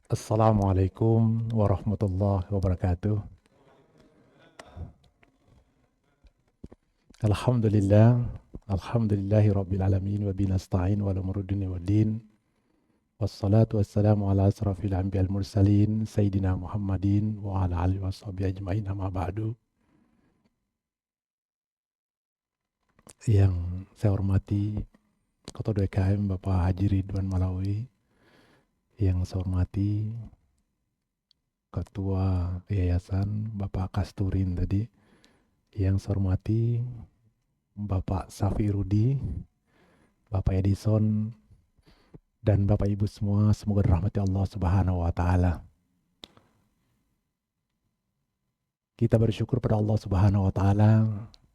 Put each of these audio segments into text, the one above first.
Assalamualaikum warahmatullahi wabarakatuh. Alhamdulillah, alhamdulillahi rabbil alamin wa binasta'in wa lamurudin waddin. Wassalatu wassalamu ala asrafil anbiya'al mursalin Sayyidina Muhammadin wa ala alihi wa sahbihi ajma'in amma ba'du. Yang saya hormati Ketua DKM Bapak Haji Ridwan Malawi, yang saya hormati Ketua Yayasan Bapak Kasturin tadi, yang saya hormati Bapak Safi Rudi, Bapak Edison, dan Bapak Ibu semua, semoga dirahmati Allah Subhanahu wa Ta'ala. Kita bersyukur pada Allah Subhanahu wa Ta'ala,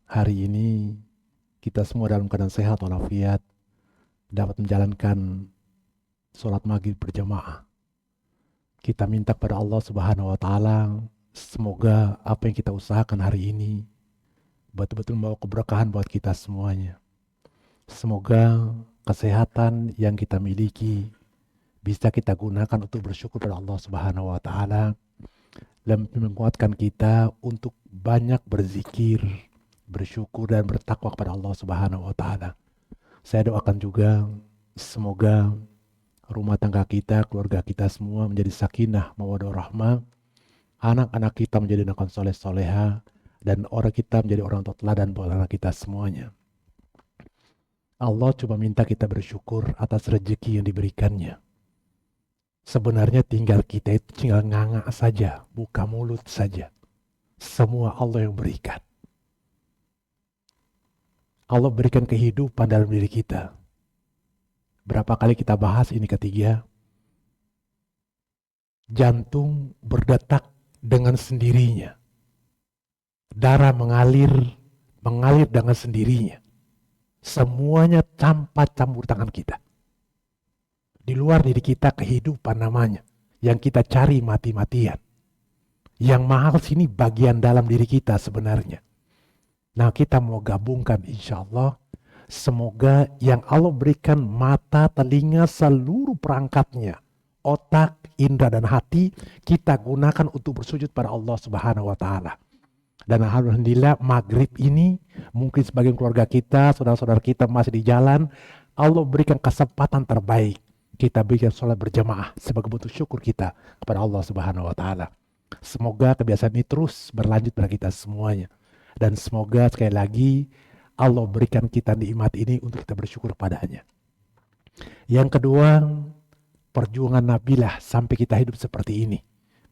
hari ini kita semua dalam keadaan sehat walafiat, dapat menjalankan sholat maghrib berjamaah. Kita minta kepada Allah Subhanahu wa Ta'ala, semoga apa yang kita usahakan hari ini betul-betul membawa keberkahan buat kita semuanya. Semoga kesehatan yang kita miliki bisa kita gunakan untuk bersyukur pada Allah Subhanahu wa Ta'ala dan menguatkan kita untuk banyak berzikir, bersyukur dan bertakwa kepada Allah Subhanahu wa Ta'ala. Saya doakan juga semoga rumah tangga kita, keluarga kita semua menjadi sakinah, mawaddah rahmah, anak-anak kita menjadi anak soleh soleha, dan orang kita menjadi orang tua teladan buat anak kita semuanya. Allah cuma minta kita bersyukur atas rezeki yang diberikannya. Sebenarnya tinggal kita itu tinggal nganga saja, buka mulut saja. Semua Allah yang berikan. Allah berikan kehidupan dalam diri kita. Berapa kali kita bahas ini ketiga. Jantung berdetak dengan sendirinya. Darah mengalir dengan sendirinya. Semuanya tanpa campur tangan kita. Di luar diri kita kehidupan namanya. Yang kita cari mati-matian. Yang mahal sini bagian dalam diri kita sebenarnya. Nah, kita mau gabungkan insya Allah. Semoga yang Allah berikan mata, telinga, seluruh perangkatnya. Otak, indera dan hati kita gunakan untuk bersujud pada Allah Subhanahu wa Ta'ala. Dan alhamdulillah maghrib ini mungkin sebagian keluarga kita, saudara-saudara kita masih di jalan. Allah berikan kesempatan terbaik. Kita berikan sholat berjamaah sebagai bentuk syukur kita kepada Allah Subhanahu wa Ta'ala. Semoga kebiasaan ini terus berlanjut pada kita semuanya. Dan semoga sekali lagi Allah berikan kita nikmat ini untuk kita bersyukur padanya. Yang kedua, perjuangan Nabilah sampai kita hidup seperti ini.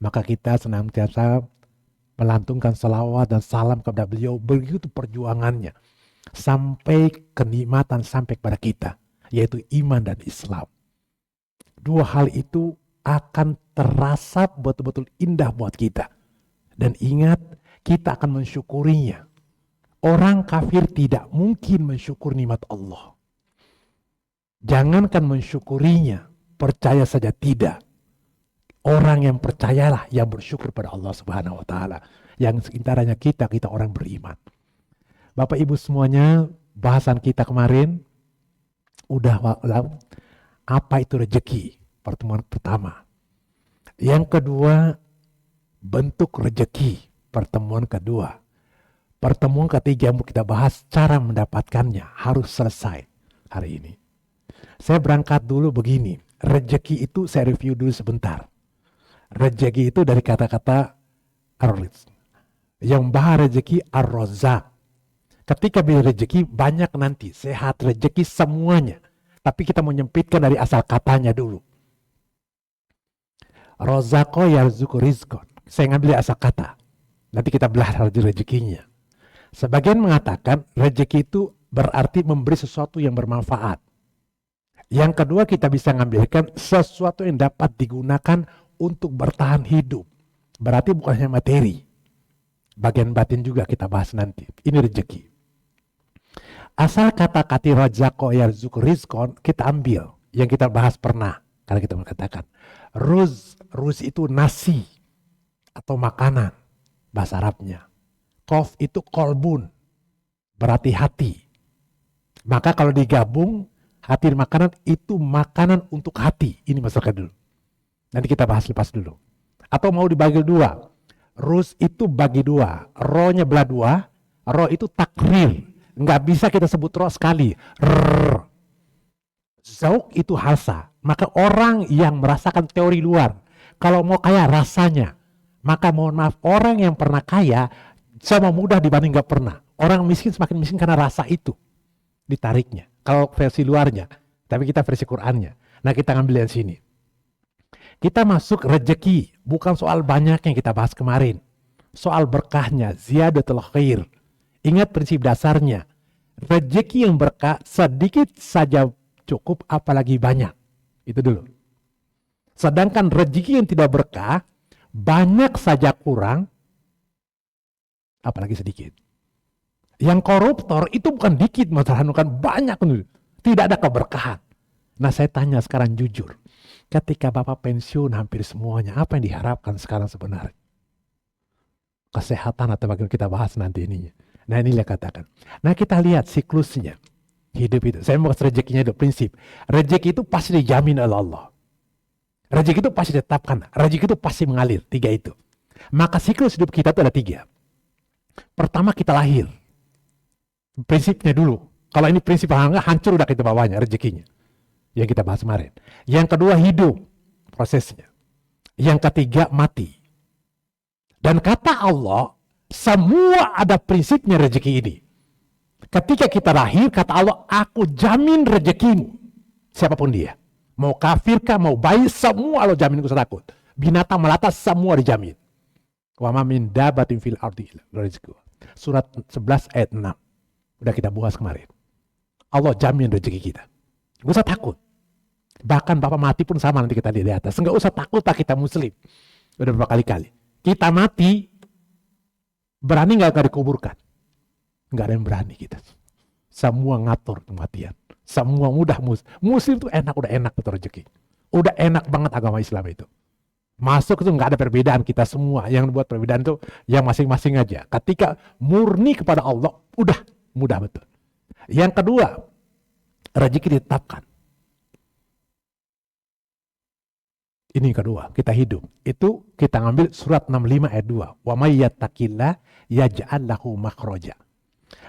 Maka kita senantiasa melantungkan salawat dan salam kepada beliau. Begitu perjuangannya. Sampai kenikmatan sampai kepada kita. Yaitu iman dan Islam. Dua hal itu akan terasa betul-betul indah buat kita. Dan ingat, kita akan mensyukurinya. Orang kafir tidak mungkin mensyukur nikmat Allah. Jangankan mensyukurinya, percaya saja tidak. Orang yang percayalah yang bersyukur pada Allah Subhanahu wa Ta'ala. Yang sekitarnya kita orang beriman. Bapak Ibu semuanya, bahasan kita kemarin udah apa itu rezeki? Pertemuan pertama. Yang kedua, bentuk rezeki. Pertemuan kedua. Pertemuan ketiga yang mau kita bahas cara mendapatkannya harus selesai hari ini. Saya berangkat dulu begini. Rezeki itu saya review dulu sebentar. Rezeki itu dari kata-kata yang bahas rezeki ar-razak. Ketika bilang rezeki banyak nanti. Sehat, rezeki semuanya. Tapi kita mau nyempitkan dari asal katanya dulu. Rozako yarzuku rizkon. Saya ngambil asal kata. Nanti kita belah rezekinya. Sebagian mengatakan rezeki itu berarti memberi sesuatu yang bermanfaat. Yang kedua kita bisa ngambilkan sesuatu yang dapat digunakan untuk bertahan hidup. Berarti bukan hanya materi. Bagian batin juga kita bahas nanti. Ini rezeki. Asal kata-kata razaqo yarzuqu rizqon kita ambil. Yang kita bahas pernah. Karena kita mengatakan. Ruz itu nasi. Atau makanan. Bahasa Arabnya. Kof itu kolbun. Berarti hati. Maka kalau digabung. Hati dan makanan itu makanan untuk hati. Ini maksudnya dulu. Nanti kita bahas lepas dulu. Atau mau dibagi dua. Rus itu bagi dua. Ro-nya belah dua. Ro itu takrir. Nggak bisa kita sebut ro sekali. Rrr. Zauk itu hasa. Maka orang yang merasakan teori luar. Kalau mau kaya rasanya. Maka mohon maaf, orang yang pernah kaya sama mudah dibanding nggak pernah. Orang miskin semakin miskin karena rasa itu ditariknya. Kalau versi luarnya, tapi kita versi Qurannya. Nah kita ngambil yang sini. Kita masuk rejeki, bukan soal banyak yang kita bahas kemarin. Soal berkahnya, ziyadatul khair. Ingat prinsip dasarnya. Rejeki yang berkah sedikit saja cukup, apalagi banyak. Itu dulu. Sedangkan rejeki yang tidak berkah, banyak saja kurang, apalagi sedikit. Yang koruptor itu bukan dikit, bukan banyak. Tidak ada keberkahan. Nah saya tanya sekarang jujur. Ketika Bapak pensiun hampir semuanya, apa yang diharapkan sekarang sebenarnya? Kesehatan atau bagaimana kita bahas nanti ininya. Nah inilah katakan. Nah kita lihat siklusnya. Hidup itu. Saya mau rezekinya itu prinsip. Rezeki itu pasti dijamin oleh Allah. Rezeki itu pasti ditetapkan. Rezeki itu pasti mengalir. 3 itu. Maka siklus hidup kita itu ada 3. Pertama kita lahir. Prinsipnya dulu. Kalau ini prinsip hancur udah kita bawanya rezekinya. Yang kita bahas kemarin. Yang kedua hidup. Prosesnya. Yang ketiga mati. Dan kata Allah, semua ada prinsipnya rezeki ini. Ketika kita lahir, kata Allah, aku jamin rezekimu. Siapapun dia. Mau kafir kah, mau baik, semua Allah jamin, gak usah takut. Binatang melata, semua dijamin. Wa ma min dabatin fil ardi rizquha. Surat 11 ayat 6. Udah kita bahas kemarin. Allah jamin rezeki kita. Gak usah takut. Bahkan Bapak mati pun sama nanti kita lihat di atas. Gak usah takut tak kita muslim. Udah berapa kali-kali. Kita mati, berani gak dikuburkan? Gak ada yang berani kita. Semua ngatur kematian. Semua mudah muslim tuh enak, udah enak betul rezeki. Udah enak banget agama Islam itu. Masuk itu gak ada perbedaan kita semua. Yang buat perbedaan itu yang masing-masing aja. Ketika murni kepada Allah, udah mudah betul. Yang kedua, rezeki ditetapkan. Ini yang kedua, kita hidup. Itu kita ngambil surat 65 ayat 2. Wa may yattaqillah yaj'al lahu makhraja.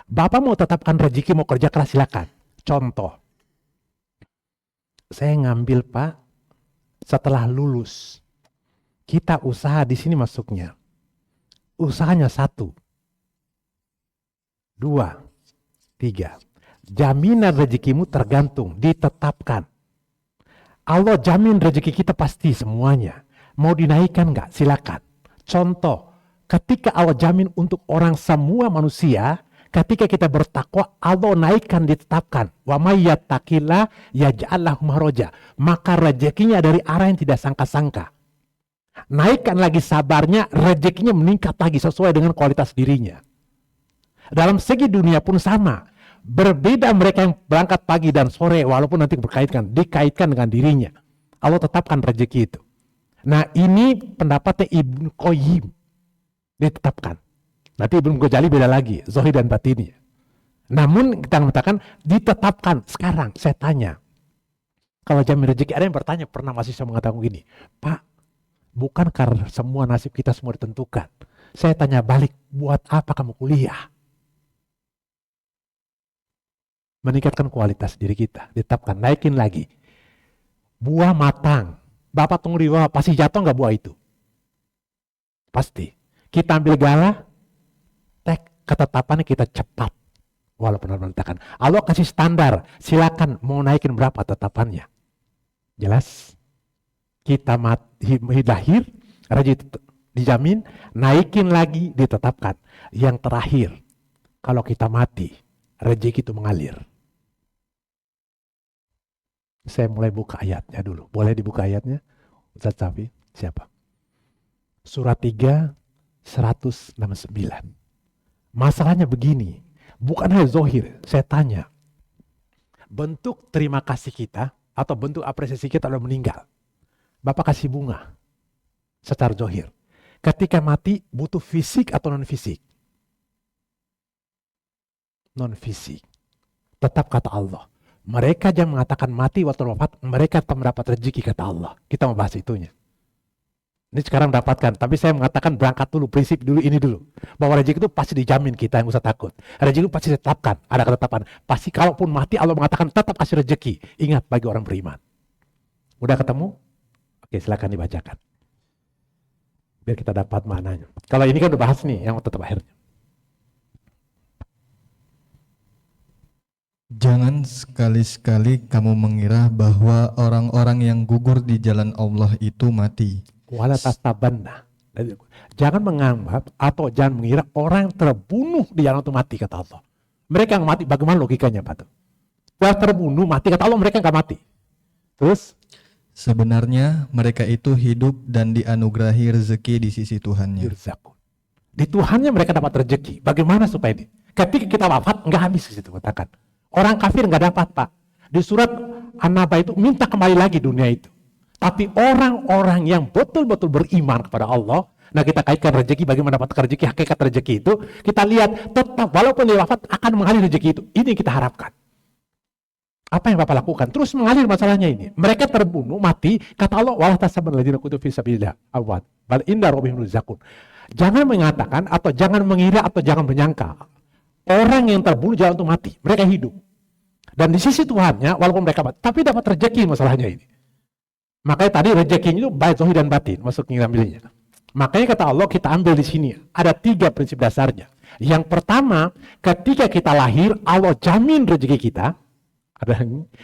Bapak mau tetapkan rezeki, mau kerja keras, silakan. Contoh. Saya ngambil Pak, setelah lulus. Kita usaha di sini masuknya. Usahanya 1, 2, 3. Jaminan rezekimu tergantung, ditetapkan. Allah jamin rezeki kita pasti semuanya. Mau dinaikkan nggak? Silakan. Contoh, ketika Allah jamin untuk orang semua manusia, ketika kita bertakwa, Allah naikkan, ditetapkan. Wa may yattaqillah yaj'al lahu makhraja. Maka rezekinya dari arah yang tidak sangka-sangka. Naikkan lagi sabarnya, rezekinya meningkat lagi sesuai dengan kualitas dirinya. Dalam segi dunia pun sama. Berbeda mereka yang berangkat pagi dan sore, walaupun nanti dikaitkan dengan dirinya. Allah tetapkan rezeki itu. Nah ini pendapatnya Ibnu Qayyim. Ditetapkan. Nanti Ibnu Ghazali beda lagi, zahir dan batinnya. Namun kita mengatakan ditetapkan. Sekarang saya tanya, kalau jamin rezeki, ada yang bertanya, pernah mahasiswa mengatakan gini, Pak, bukan karena semua nasib kita semua ditentukan. Saya tanya balik, buat apa kamu kuliah? Meningkatkan kualitas diri kita, ditetapkan, naikin lagi. Buah matang, Bapak tunggu di bawah, pasti jatuh nggak buah itu? Pasti. Kita ambil galah, ketetapannya kita cepat. Walaupun Allah meletakkan. Allah kasih standar, silakan mau naikin berapa tetapannya. Jelas? Kita lahir, rezeki dijamin, naikin lagi, ditetapkan. Yang terakhir, kalau kita mati, rezeki itu mengalir. Saya mulai buka ayatnya dulu. Boleh dibuka ayatnya? Ustaz Safi, siapa? Surat 3, 169. Masalahnya begini, bukan hanya zohir. Saya tanya, bentuk terima kasih kita atau bentuk apresiasi kita udah meninggal. Bapak kasih bunga secara zohir. Ketika mati butuh fisik atau non fisik? Non fisik. Tetap kata Allah. Mereka yang mengatakan mati waktu wafat, mereka akan mendapat rezeki kata Allah. Kita membahas itunya. Ini sekarang dapatkan, tapi saya mengatakan berangkat dulu, prinsip dulu, ini dulu. Bahwa rezeki itu pasti dijamin, kita yang usah takut. Rezeki itu pasti ditetapkan, ada ketetapan. Pasti kalaupun mati Allah mengatakan tetap kasih rezeki. Ingat bagi orang beriman. Udah ketemu? Oke, silakan dibacakan. Biar kita dapat maknanya. Kalau ini kan udah bahas nih, yang tetap akhirnya. Jangan sekali-sekali kamu mengira bahwa orang-orang yang gugur di jalan Allah itu mati. Wala tastabanna. Jangan menganggap atau jangan mengira orang terbunuh di jalan itu mati, kata Allah. Mereka yang mati, bagaimana logikanya Pak? Sudah terbunuh, mati, kata Allah, mereka nggak mati. Terus? Sebenarnya mereka itu hidup dan dianugerahi rezeki di sisi Tuhannya. Yurzakun. Di Tuhannya mereka dapat rezeki. Bagaimana supaya ini? Ketika kita wafat, nggak habis di situ, katakan. Orang kafir nggak dapat, Pak. Di surat An-Naba itu minta kembali lagi dunia itu. Tapi orang-orang yang betul-betul beriman kepada Allah, nah kita kaitkan rezeki, bagaimana dapat rezeki, hakikat rezeki itu, kita lihat tetap walaupun dia wafat akan mengalir rezeki itu. Ini yang kita harapkan. Apa yang Bapak lakukan? Terus mengalir masalahnya ini. Mereka terbunuh, mati, kata Allah, walah tasaban ladzina qutu fi sabilillah awad bal inda rabbihim yurzaqun. Jangan mengatakan atau jangan mengira atau jangan menyangka orang yang terbunuh jalan untuk mati, mereka hidup. Dan di sisi Tuhannya, walaupun mereka mati, tapi dapat rezeki masalahnya ini. Makanya tadi rezekinya itu baik zahir dan batin, maksudnya ambilnya. Makanya kata Allah kita ambil di sini ada 3 prinsip dasarnya. Yang pertama, ketika kita lahir Allah jamin rezeki kita.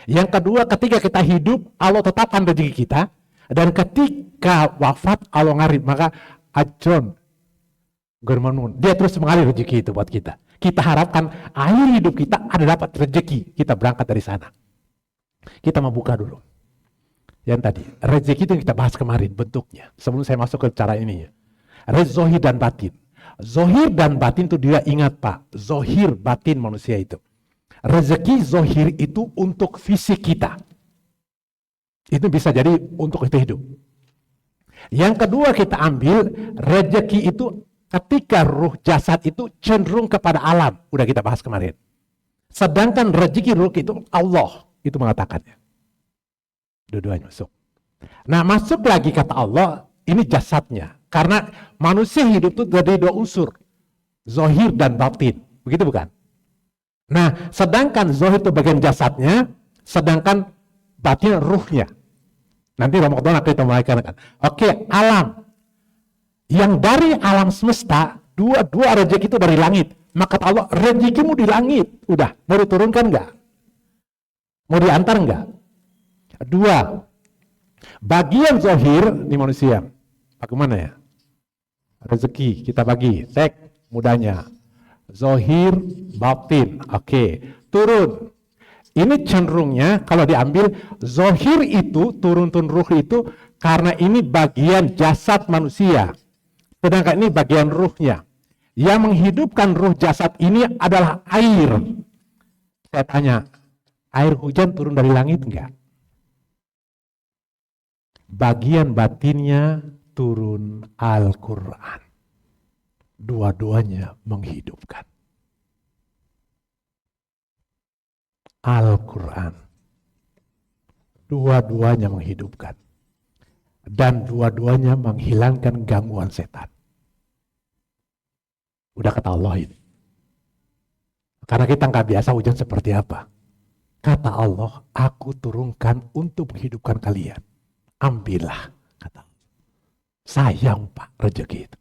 Yang kedua, ketika kita hidup Allah tetapkan rezeki kita. Dan ketika wafat Allah ngarib, maka ajron germanun, dia terus mengalir rezeki itu buat kita. Kita harapkan akhir hidup kita ada dapat rezeki, kita berangkat dari sana. Kita mau buka dulu. Yang tadi, rezeki itu yang kita bahas kemarin bentuknya. Sebelum saya masuk ke cara ini ya. Zohir dan batin. Zohir dan batin itu dia ingat Pak. Zohir batin manusia itu. Rezeki zohir itu untuk fisik kita. Itu bisa jadi untuk kita hidup. Yang kedua kita ambil, rezeki itu ketika ruh jasad itu cenderung kepada alam. Udah kita bahas kemarin. Sedangkan rezeki ruh itu Allah. Itu mengatakannya. Dua-duanya masuk. Nah masuk lagi kata Allah, ini jasadnya. Karena manusia hidup itu dari 2 unsur. Zohir dan batin. Begitu bukan? Nah sedangkan zohir itu bagian jasadnya, sedangkan batin ruhnya. Nanti Ramadan akan kita mulai kan. Oke, alam. Yang dari alam semesta, dua rezeki itu dari langit. Maka kata Allah, rezekimu di langit. Udah, mau diturunkan enggak? Mau diantar enggak? 2, bagian zohir di manusia. Bagaimana ya? Rezeki kita bagi, tek mudahnya. Zohir, batin, oke. Turun. Ini cenderungnya kalau diambil zohir itu, turun ruh itu karena ini bagian jasad manusia. Sedangkan ini bagian ruhnya. Yang menghidupkan ruh jasad ini adalah air. Saya tanya, air hujan turun dari langit enggak? Bagian batinnya turun Al-Quran. Dua-duanya menghidupkan. Al-Quran. Dua-duanya menghidupkan. Dan dua-duanya menghilangkan gangguan setan. Udah kata Allah ini. Karena kita nggak biasa hujan seperti apa. Kata Allah, aku turunkan untuk menghidupkan kalian. Ambillah, kata Allah. Sayang Pak rezeki itu.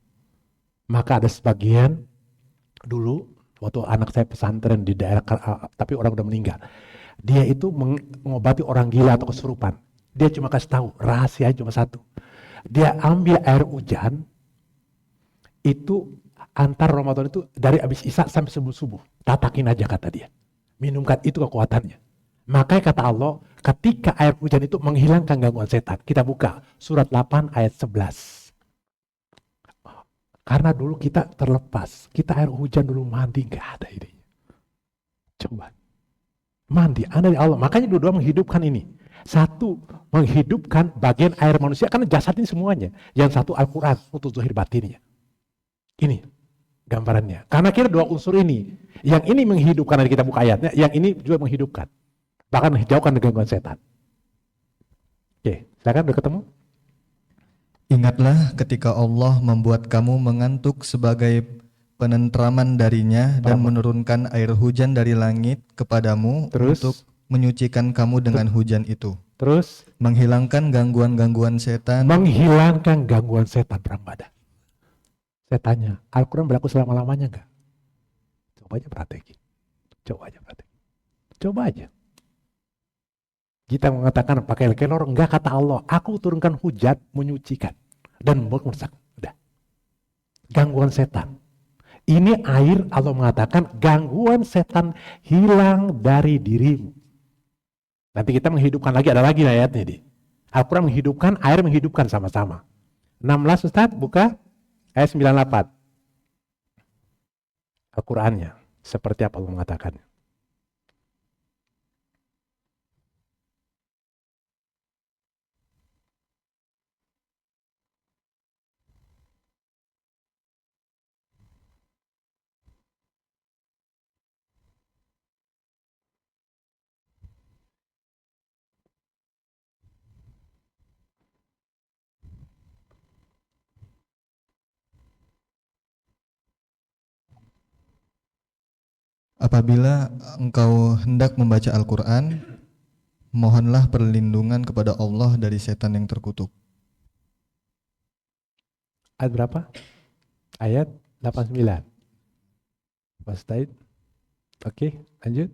Maka ada sebagian dulu waktu anak saya pesantren di daerah, tapi orang udah meninggal. Dia itu mengobati orang gila atau kesurupan. Dia cuma kasih tahu, rahasia cuma satu. Dia ambil air hujan, itu antar Ramadan itu dari habis Isya sampai subuh. Tatakin aja kata dia. Minumkan itu kekuatannya. Makanya kata Allah, ketika air hujan itu menghilangkan gangguan setan. Kita buka surat 8 ayat 11. Karena dulu kita terlepas. Kita air hujan dulu mandi, nggak ada ini. Coba. Mandi, ada di Allah. Makanya dua-dua menghidupkan ini. Satu, menghidupkan bagian air manusia. Karena jasad ini semuanya. Yang satu Al-Quran untuk zahir batinnya. Ini gambarannya. Karena kita 2 unsur ini. Yang ini menghidupkan, nanti kita buka ayatnya. Yang ini juga menghidupkan. Bahkan jauhkan dari gangguan setan. Oke, silakan udah ketemu? Ingatlah ketika Allah membuat kamu mengantuk sebagai penentraman darinya dan menurunkan air hujan dari langit kepadamu Terus? untuk menyucikan kamu dengan hujan itu. Terus? Menghilangkan gangguan-gangguan setan. Menghilangkan gangguan setan perang badan. Saya tanya, Al-Quran berlaku selama-lamanya enggak? Coba aja praktekin. Coba aja. Kita mengatakan pakai kelor, enggak, kata Allah, aku turunkan hujan menyucikan dan merusak. Udah. Gangguan setan. Ini air, Allah mengatakan gangguan setan hilang dari dirimu. Nanti kita menghidupkan lagi, ada lagi ayatnya di. Al-Quran menghidupkan, air menghidupkan sama-sama. 16 Ustaz, buka ayat 98. Al-Qurannya, seperti apa Allah mengatakannya. Apabila engkau hendak membaca Al-Quran, mohonlah perlindungan kepada Allah dari setan yang terkutuk. Ayat berapa? Ayat 89. Mas Taid. Oke, lanjut.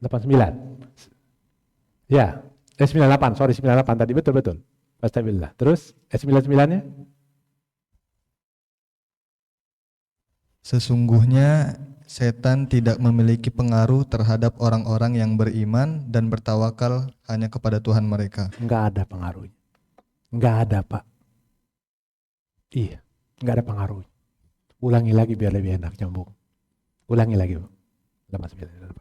89. Ya, 98, sorry 98 tadi, betul. Astagfirullah. Terus, 99-nya? Sesungguhnya setan tidak memiliki pengaruh terhadap orang-orang yang beriman dan bertawakal hanya kepada Tuhan mereka. Enggak ada pengaruhnya. Enggak ada, Pak. Iya, enggak ada pengaruh. Ulangi lagi biar lebih enak nyambung. Ulangi lagi, Bu. 89.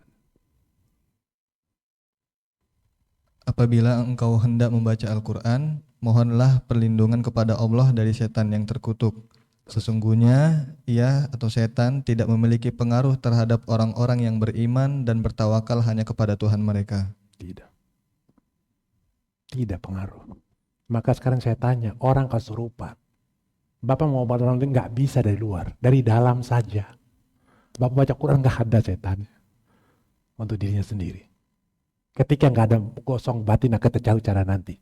Apabila engkau hendak membaca Al-Quran, mohonlah perlindungan kepada Allah dari setan yang terkutuk. Sesungguhnya ia atau setan tidak memiliki pengaruh terhadap orang-orang yang beriman dan bertawakal hanya kepada Tuhan mereka. Tidak pengaruh. Maka sekarang saya tanya, orang kesurupan. Bapak mau obat orang itu nggak bisa dari luar, dari dalam saja. Bapak baca Quran nggak ada setannya untuk dirinya sendiri. Ketika nggak ada gosong batin, akan terjauh cara nanti.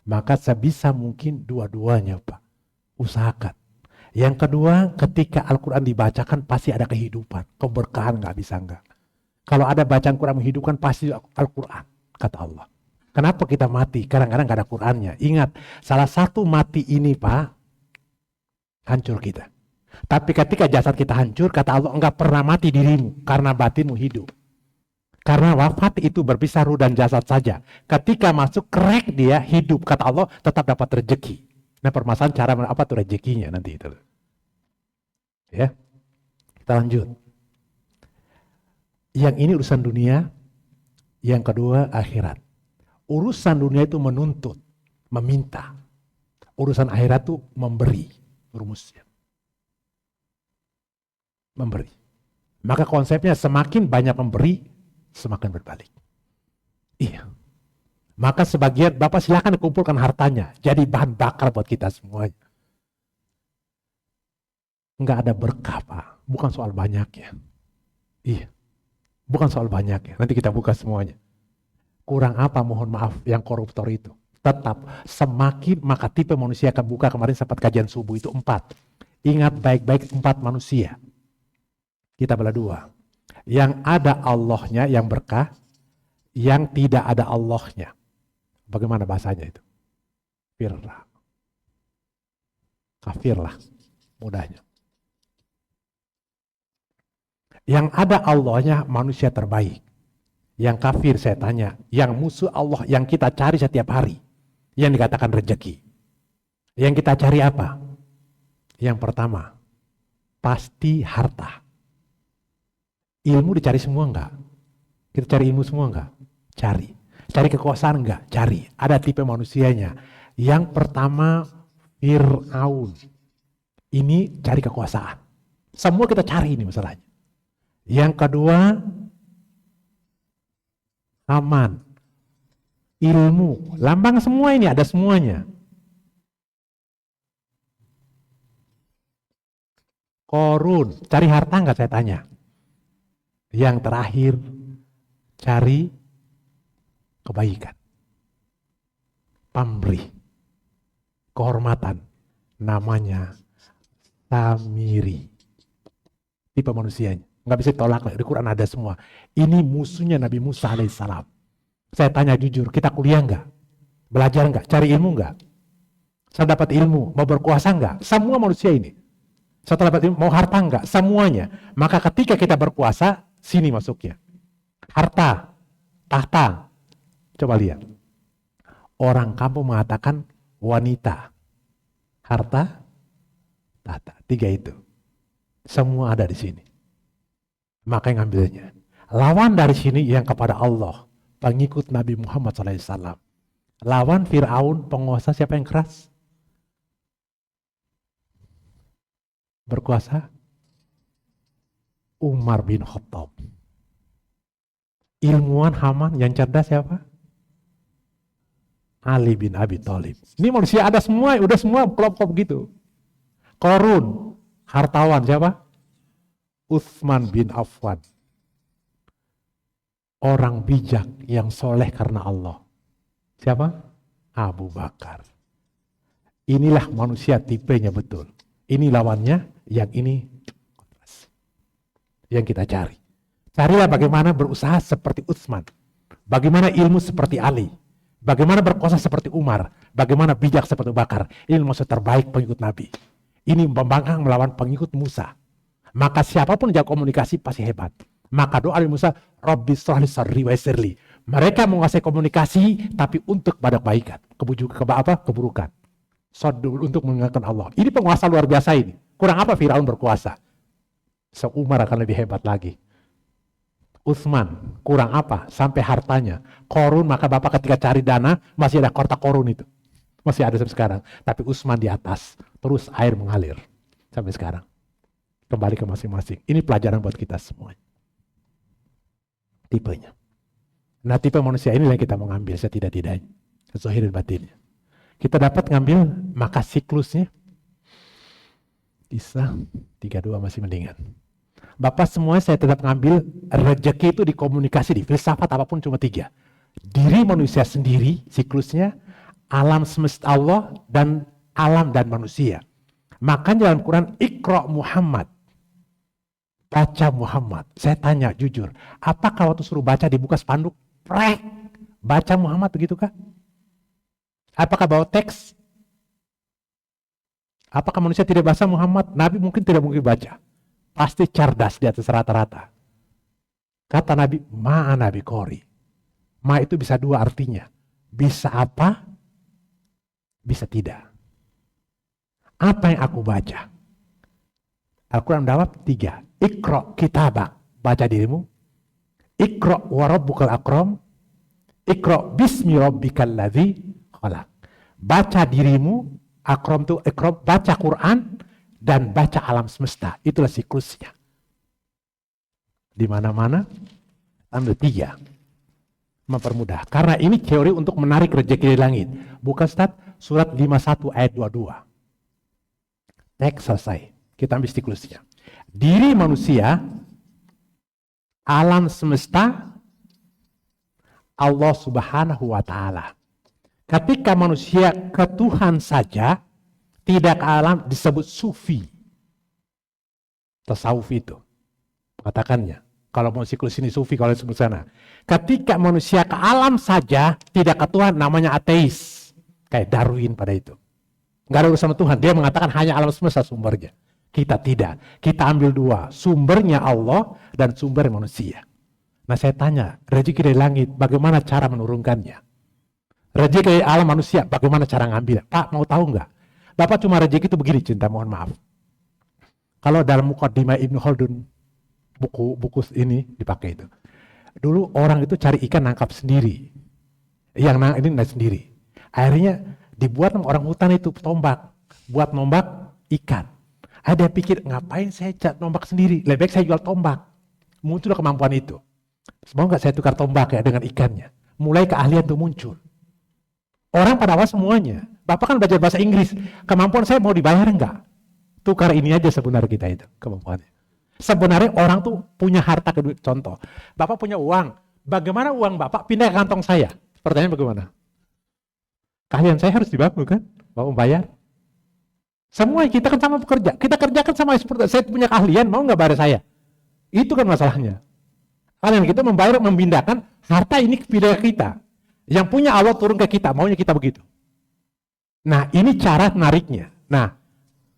Maka sebisa mungkin dua-duanya, Pak. Usahakan. Yang kedua, ketika Al-Quran dibacakan pasti ada kehidupan. Keberkahan nggak bisa enggak. Kalau ada bacaan Quran menghidupkan pasti Al-Quran, kata Allah. Kenapa kita mati? Kadang-kadang nggak ada Qurannya. Ingat, salah satu mati ini, Pak, hancur kita. Tapi ketika jasad kita hancur, kata Allah, enggak pernah mati dirimu karena batinmu hidup. Karena wafat itu berpisah ruh dan jasad saja. Ketika masuk krek dia hidup, kata Allah, tetap dapat rezeki. Nah, permasalahan cara apa tuh rezekinya nanti itu. Ya. Kita lanjut. Yang ini urusan dunia, yang kedua akhirat. Urusan dunia itu menuntut, meminta. Urusan akhirat itu memberi, rumusnya. Memberi. Maka konsepnya semakin banyak memberi, semakin berbalik. Iya. Maka sebagian Bapak silakan kumpulkan hartanya, jadi bahan bakar buat kita semuanya. Enggak ada berkah, Pak. Bukan soal banyaknya. Iya. Bukan soal banyaknya. Nanti kita buka semuanya. Kurang apa, mohon maaf, yang koruptor itu. Tetap semakin maka tipe manusia akan buka. Kemarin sempat kajian subuh itu 4. Ingat baik-baik 4 manusia. Kita belah 2. Yang ada Allahnya yang berkah, yang tidak ada Allahnya. Bagaimana bahasanya itu? Firra. Kafirlah. Mudahnya. Yang ada Allahnya manusia terbaik. Yang kafir saya tanya. Yang musuh Allah yang kita cari setiap hari. Yang dikatakan rezeki. Yang kita cari apa? Yang pertama. Pasti harta. Ilmu dicari semua enggak? Kita cari ilmu semua enggak? Cari. Cari kekuasaan enggak? Cari. Ada tipe manusianya. Yang pertama, Fir'aun. Ini cari kekuasaan. Semua kita cari ini masalahnya. Yang kedua, Haman. ilmu, lambang semua ini ada semuanya. Korun, cari harta nggak saya tanya. Yang terakhir, cari kebaikan. Pamrih, kehormatan, namanya Samiri. Tipe manusianya, nggak bisa ditolak, di Quran ada semua. Ini musuhnya Nabi Musa alaihissalam. Saya tanya jujur, kita kuliah nggak? Belajar nggak? Cari ilmu nggak? Saya dapat ilmu, mau berkuasa nggak? Semua manusia ini. Setelah dapat ilmu, mau harta nggak? Semuanya. Maka ketika kita berkuasa, sini masuknya. Harta, tahta. Coba lihat. Orang kampung mengatakan wanita, harta, tahta. 3 itu. Semua ada di sini. Maka yang ambilnya. Lawan dari sini yang kepada Allah, pengikut Nabi Muhammad SAW. Lawan Fir'aun, penguasa siapa yang keras? Berkuasa? Umar bin Khattab. Ilmuwan Haman yang cerdas siapa? Ali bin Abi Thalib. Ini manusia ada semua, udah semua kelompok begitu. Korun, hartawan siapa? Utsman bin Affan. Orang bijak yang soleh karena Allah. Siapa? Abu Bakar. Inilah manusia tipenya betul. Ini lawannya, yang ini yang kita cari. Carilah bagaimana berusaha seperti Utsman. Bagaimana ilmu seperti Ali. Bagaimana berkuasa seperti Umar. Bagaimana bijak seperti Abu Bakar. Ini maksud terbaik pengikut Nabi. Ini membangkang melawan pengikut Musa. Maka siapapun yang komunikasi pasti hebat. Maka doa Nabi Musa, Rabbi shrah li sadri wa yassir li. Mereka menguasai komunikasi tapi untuk pada kebaikan, keburukan. Untuk mengingatkan Allah. Ini penguasa luar biasa ini. Kurang apa Firaun berkuasa? Umar akan lebih hebat lagi. Utsman, kurang apa? Sampai hartanya. Korun, maka Bapak ketika cari dana, masih ada kotak korun itu. Masih ada sampai sekarang. Tapi Utsman di atas. Terus air mengalir. Sampai sekarang. Kembali ke masing-masing. Ini pelajaran buat kita semua. Tipenya. Nah, tipe manusia ini yang kita mau ngambil setidak-tidaknya. Zahir dan batinnya. Kita dapat ngambil maka siklusnya. Bisa 32 masih mendingan. Bapak semuanya saya tetap ngambil rezeki itu di komunikasi, di filsafat apapun cuma 3. Diri manusia sendiri, siklusnya, alam semesta Allah, dan alam dan manusia. Makanya dalam Quran, Iqra Muhammad. Baca Muhammad. Saya tanya jujur, apakah waktu suruh baca dibuka spanduk? Prek, baca Muhammad begitu kah? Apakah bawa teks? Apakah manusia tidak baca Muhammad? Nabi mungkin tidak mungkin baca. Pasti cerdas di atas rata-rata. Kata Nabi, ma'a Nabi Qori. Ma itu bisa 2 artinya. Bisa apa? Bisa tidak. Apa yang aku baca? Al-Quran jawab 3. Iqra kitabak. Baca dirimu. Iqra wa rabbukal akram. Iqra bismi rabbikal ladzi khalaq. Baca dirimu. Akram itu ikra, baca Quran dan baca alam semesta. Itulah siklusnya. Di mana-mana ambil 3. Mempermudah. Karena ini teori untuk menarik rezeki dari langit. Bukan Ustaz, surat 51 ayat 22. Teks selesai. Kita ambil siklusnya. Diri manusia, alam semesta, Allah Subhanahu wa ta'ala. Ketika manusia ke Tuhan saja, tidak ke alam, disebut sufi. Tasawuf itu. Katakannya. Kalau mau siklus ini sufi, kalau disebut sana. Ketika manusia ke alam saja, tidak ke Tuhan, namanya ateis. Kayak Darwin pada itu. Nggak ada urusan sama Tuhan. Dia mengatakan hanya alam semesta sumbernya. Kita tidak. Kita ambil 2. Sumbernya Allah dan sumber manusia. Nah saya tanya, rezeki dari langit, bagaimana cara menurunkannya? Rezeki dari alam manusia, bagaimana cara ngambil? Pak, mau tahu nggak? Bapak cuma rezeki itu begini, cinta, mohon maaf. Kalau dalam Muqaddimah Ibnu Khaldun, buku ini dipakai itu. Dulu orang itu cari ikan nangkap sendiri. Yang ini naik sendiri. Akhirnya dibuat sama orang hutan itu tombak. Buat nombak ikan. Ada pikir, ngapain saya nombak sendiri? Lebih baik saya jual tombak. Muncul kemampuan itu. Mau nggak saya tukar tombak ya dengan ikannya? Mulai keahlian itu muncul. Orang pada awal semuanya. Bapak kan belajar bahasa Inggris. Kemampuan saya mau dibayar enggak? Tukar ini aja sebenarnya kita itu kemampuannya. Sebenarnya orang tuh punya harta kedua. Contoh, Bapak punya uang. Bagaimana uang Bapak pindah ke kantong saya? Pertanyaan bagaimana? Keahlian saya harus dibangun kan? Mau bayar? Semua kita kan sama bekerja. Kita kerjakan sama seperti saya punya keahlian, mau nggak bayar saya? Itu kan masalahnya. Kalian kita membayar, memindahkan harta ini pindah ke kita. Yang punya Allah turun ke kita, maunya kita begitu. Nah, ini cara nariknya. Nah,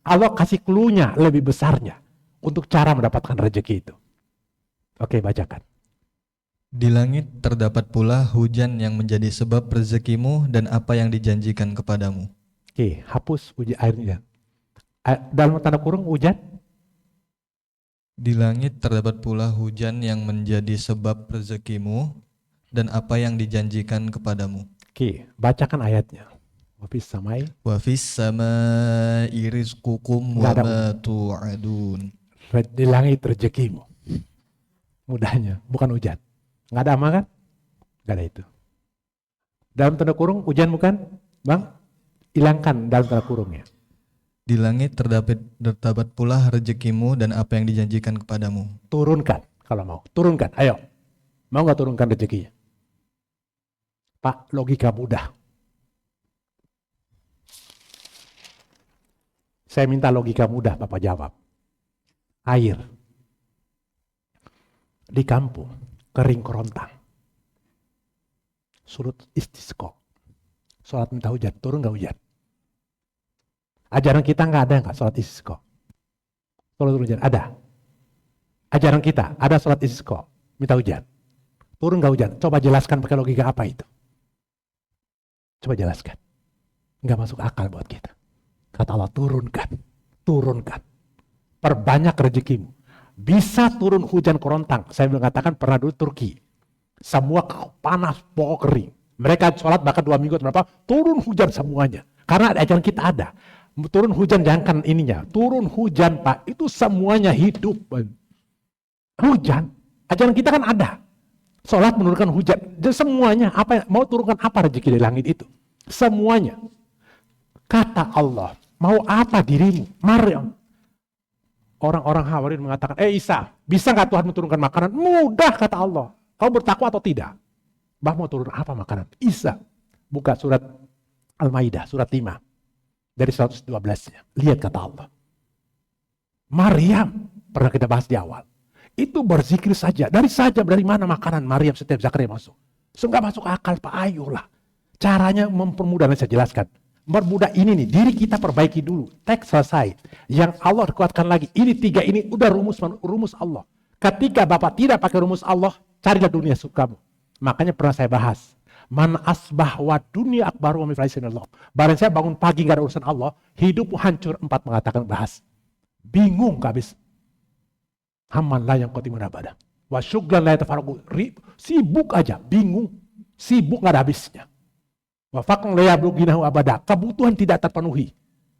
Allah kasih clue-nya lebih besarnya untuk cara mendapatkan rezeki itu. Oke, bacakan. Di langit terdapat pula hujan yang menjadi sebab rezekimu dan apa yang dijanjikan kepadamu. Oke, hapus airnya. Dalam tanda kurung hujan. Di langit terdapat pula hujan yang menjadi sebab rezekimu dan apa yang dijanjikan kepadamu. Oke, bacakan ayatnya. Wafis samai. Wa fis samai rizqukum wa ma tu'adun. Di langit rezekimu. Mudahnya, bukan hujan. Nggak ada ama kan? Nggak ada itu. Dalam tanda kurung hujan bukan? Bang, hilangkan dalam tanda kurungnya. Di langit terdapat pula rezekimu dan apa yang dijanjikan kepadamu. Turunkan kalau mau. Turunkan, ayo. Mau nggak turunkan rezekinya? Pak, logika mudah. Saya minta logika mudah, Bapak jawab. Air. Di kampung, kering kerontang. Surut istisqa. Sholat minta hujan, turun nggak hujan? Ajaran kita nggak ada nggak sholat istisqa? Sholat hujan, ada. Ajaran kita, ada sholat istisqa, minta hujan. Turun nggak hujan? Coba jelaskan pakai logika apa itu? Coba jelaskan. Nggak masuk akal buat kita. Kata Allah, turunkan. Turunkan. Perbanyak rezekimu. Bisa turun hujan kerontang. Saya mengatakan pernah dulu Turki. Semua panas, pokok kering. Mereka sholat bahkan 2 minggu berapa, turun hujan semuanya. Karena ajaran kita ada. Turun hujan jangan ininya. Turun hujan Pak, itu semuanya hidup. Hujan. Ajaran kita kan ada. Sholat menurunkan hujan. Dan semuanya, apa mau turunkan apa rezeki dari langit itu? Semuanya. Kata Allah, mau apa dirimu? Maryam. Orang-orang Hawarin mengatakan, Isa, bisa nggak Tuhan menurunkan makanan? Mudah kata Allah. Kau bertakwa atau tidak? Bah mau turun apa makanan? Isa. Buka surat Al-Maidah, surat 5. Dari 112-nya. Lihat kata Allah. Maryam, pernah kita bahas di awal. Itu berzikir saja. Dari mana makanan Maryam setiap Zakaria masuk. Nggak masuk akal Pak, ayolah. Caranya mempermudah, saya jelaskan. Bermudah ini nih, diri kita perbaiki dulu. Teks selesai. Yang Allah kuatkan lagi. Ini 3 ini udah rumus Allah. Ketika Bapak tidak pakai rumus Allah, carilah dunia sukamu. Makanya pernah saya bahas. Man asbah wa dunia akbaru wa miflaisinallah. Barang saya bangun pagi gak ada urusan Allah, hidup hancur. 4 mengatakan bahas. Bingung habis. Hamman la yang qatimun abada. Wa syuglan la yatafaraqu. Sibuk aja, bingung. Sibuk gak ada habisnya. Wa faqan la yabluginahu abada. Kebutuhan tidak terpenuhi.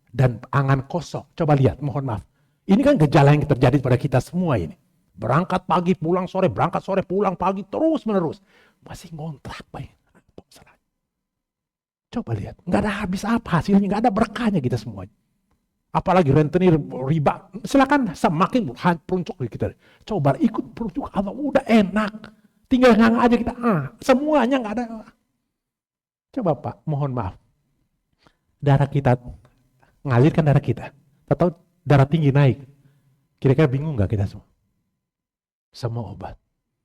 Dan angan kosong. Coba lihat, mohon maaf. Ini kan gejala yang terjadi pada kita semua ini. Berangkat pagi, pulang sore, berangkat sore, pulang pagi, terus menerus. Masih ngontrak, Pak. Coba lihat, nggak ada habis apa hasilnya, nggak ada berkahnya kita semuanya. Apalagi rentenir, riba, silakan semakin peruncuk kita. Coba ikut peruncuk Allah, udah enak. Tinggal ngang aja kita, semuanya nggak ada. Coba Pak, mohon maaf. Darah kita, ngalirkan darah kita. Atau darah tinggi naik. Kira-kira bingung nggak kita semua? Semua obat.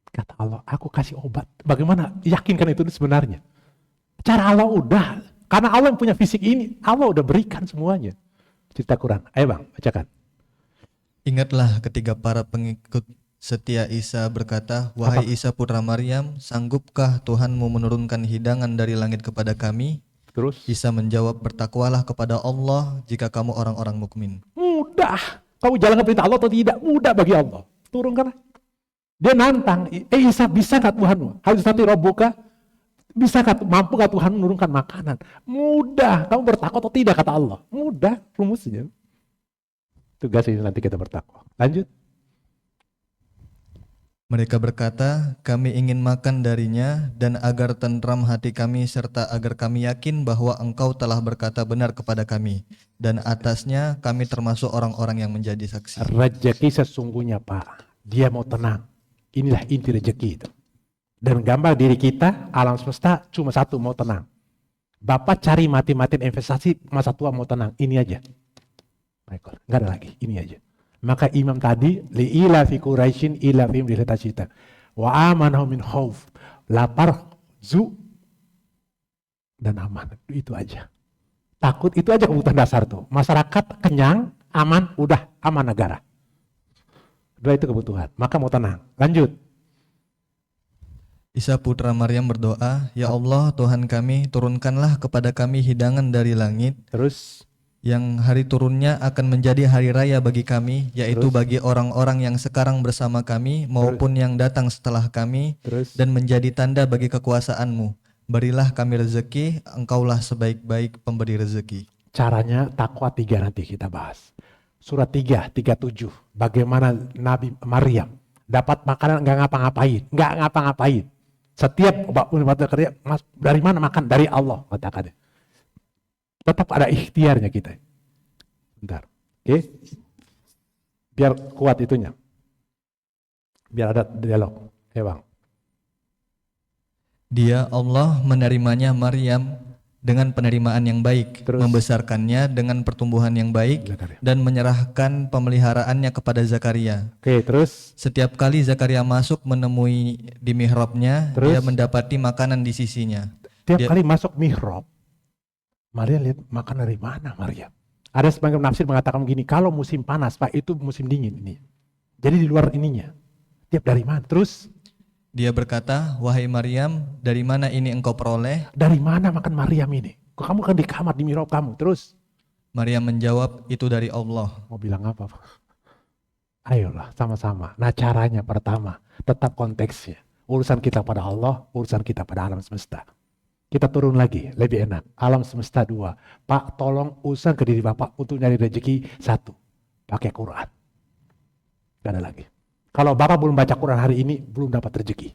Kata Allah, aku kasih obat. Bagaimana yakinkan itu sebenarnya? Cara Allah udah. Karena Allah yang punya fisik ini, Allah udah berikan semuanya. Cerita Quran. Ayo Bang, bacakan. Ingatlah ketika para pengikut setia Isa berkata, wahai Isa putra Maryam, sanggupkah Tuhanmu menurunkan hidangan dari langit kepada kami? Terus? Isa menjawab, bertakwalah kepada Allah jika kamu orang-orang mukmin. Mudah. Kamu jalankan perintah Allah atau tidak? Mudah bagi Allah. Turunkan. Dia nantang. Isa, bisa gak Tuhanmu? Harus nanti robuka. Bisa gak, mampu gak Tuhan menurunkan makanan? Mudah. Kamu bertakwa atau tidak kata Allah? Mudah rumusnya. Tugas ini nanti kita bertakwa. Lanjut. Mereka berkata, kami ingin makan darinya dan agar tentram hati kami serta agar kami yakin bahwa engkau telah berkata benar kepada kami. Dan atasnya kami termasuk orang-orang yang menjadi saksi. Rezeki sesungguhnya Pak, dia mau tenang. Inilah inti rezeki itu. Dan gambar diri kita, alam semesta cuma satu, mau tenang. Bapak cari mati-matiin investasi, masa tua mau tenang, ini aja. Michael, nggak ada lagi, ini aja. Maka imam tadi, li'ila fi Quraisyin ila fihim lihatashita. Wa amanahu min khauf. Lapar, zu, dan aman. Itu aja. Takut, itu aja kebutuhan dasar tuh. Masyarakat kenyang, aman, udah aman negara. Dua itu kebutuhan. Maka mau tenang. Lanjut. Isa putra Maryam berdoa, Ya Allah Tuhan kami, turunkanlah kepada kami hidangan dari langit, Terus, yang hari turunnya akan menjadi hari raya bagi kami, yaitu Terus? bagi orang-orang yang sekarang bersama kami maupun yang datang setelah kami, terus. dan menjadi tanda bagi kekuasaan-Mu. Berilah kami rezeki, Engkaulah sebaik-baik pemberi rezeki. Caranya takwa 3 nanti kita bahas. Surat 3, 37. Bagaimana Nabi Maryam dapat makanan nggak ngapa-ngapain. Setiap kerja, mas, dari mana makan? Dari Allah, katakan. Tetap ada ikhtiarnya kita. Bentar. Oke? Biar kuat itunya. Biar ada dialog. Bang. Dia Allah menerimanya Maryam dengan penerimaan yang baik, Terus? membesarkannya dengan pertumbuhan yang baik, Zakaria. dan menyerahkan pemeliharaannya kepada Zakaria. Oke, terus? Setiap kali Zakaria masuk menemui di mihrabnya, Terus? dia mendapati makanan di sisinya. Tiap Dia- kali masuk mihrab, Maria lihat makan dari mana Maria. Ada sebagian penafsir mengatakan begini, kalau musim panas Pak, itu musim dingin ini. Jadi di luar ininya. Tiap dari mana? Terus? Dia berkata, wahai Maryam, dari mana ini engkau peroleh? Dari mana makan Maryam ini? Kok kamu kan di kamar, di mihrab kamu. Terus? Maryam menjawab, itu dari Allah. Mau bilang apa Pak? Ayolah sama-sama. Nah caranya pertama, tetap konteksnya. Urusan kita pada Allah, urusan kita pada alam semesta. Kita turun lagi, lebih enak. Alam semesta 2. Pak tolong urusan ke diri Bapak untuk nyari rezeki 1. Pakai Quran. Gak ada lagi. Kalau Bapak belum baca Quran hari ini, belum dapat rezeki.